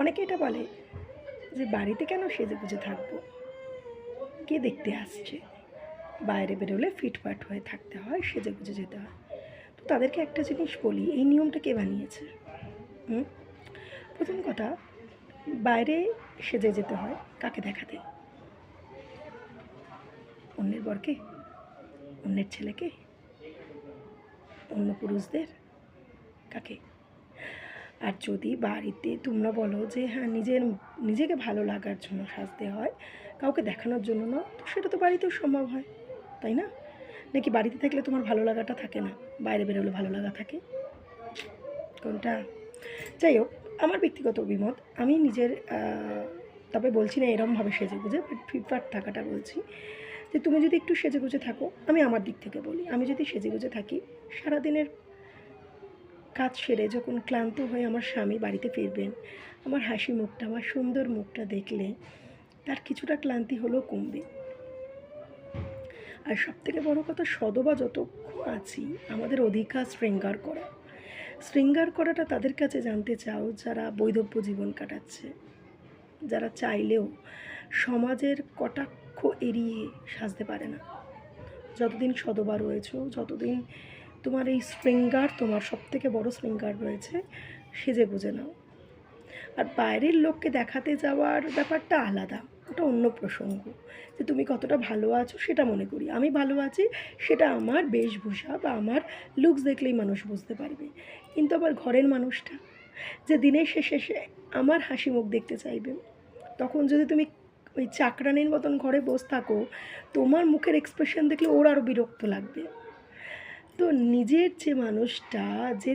অনেকে এটা বলে যে বাড়িতে কেন সেজেগুজে থাকবো, কে দেখতে আসছে, বাইরে বেরোলে ফিটফাট হয়ে থাকতে হয়, সেজেগুজে যেতে হয়। তো তাদেরকে একটা জিনিস বলি, এই নিয়মটা কে বানিয়েছে? হুম? প্রথম কথা, বাইরে সেজে যেতে হয় কাকে দেখাতে? অন্যের বরকে, অন্যের ছেলেকে, অন্য পুরুষদের, কাকে? আর যদি বাড়িতে তোমরা বলো যে হ্যাঁ নিজেকে ভালো লাগার জন্য সাজতে হয়, কাউকে দেখানোর জন্য না, তো সেটা তো বাড়িতেও সম্ভব হয়, তাই না? নাকি বাড়িতে থাকলে তোমার ভালো লাগাটা থাকে না, বাইরে বেরোলে ভালো লাগা থাকে? কোনটা? যাই হোক, আমার ব্যক্তিগত অভিমত, আমি নিজের তবে বলছি না এরমভাবে সেজেগুজে, বাট ফিটফাট থাকাটা বলছি। যে তুমি যদি একটু সেজেগুজে থাকো, আমি আমার দিক থেকে বলি, আমি যদি সেজেগুজে থাকি, সারাদিনের কাজ সেরে যখন ক্লান্ত হয়ে আমার স্বামী বাড়িতে ফিরবেন, আমার হাসি মুখটা, আমার সুন্দর মুখটা দেখলে তার কিছুটা ক্লান্তি হলেও কমবে। আর সবথেকে বড় কথা, সধবা যতক্ষণ আছি আমাদের অধিকার শৃঙ্গার করাটা তাদের কাছে জানতে চাও যারা বৈধব্য জীবন কাটাচ্ছে, যারা চাইলেও সমাজের কটাক্ষ এড়িয়ে সাজতে পারে না। যতদিন সধবা রয়েছ, যতদিন তোমার এই শৃঙ্গার, তোমার সবথেকে বড় শৃঙ্গার রয়েছে, সেজে গুজে নাও। আর বাইরের লোককে দেখাতে যাওয়ার ব্যাপারটা আলাদা, ওটা অন্য প্রসঙ্গ। যে তুমি কতটা ভালো আছো সেটা মনে করি, আমি ভালো আছি সেটা আমার বেশভূষা বা আমার লুকস দেখলেই মানুষ বুঝতে পারবে। কিন্তু আবার ঘরের মানুষটা যে দিনের শেষে সে আমার হাসি মুখ দেখতে চাইবে, তখন যদি তুমি ওই চাকরানির মতন ঘরে বসে থাকো, তোমার মুখের এক্সপ্রেশন দেখলে ওর আরও বিরক্ত লাগবে। তো নিজের যে মানুষটা, যে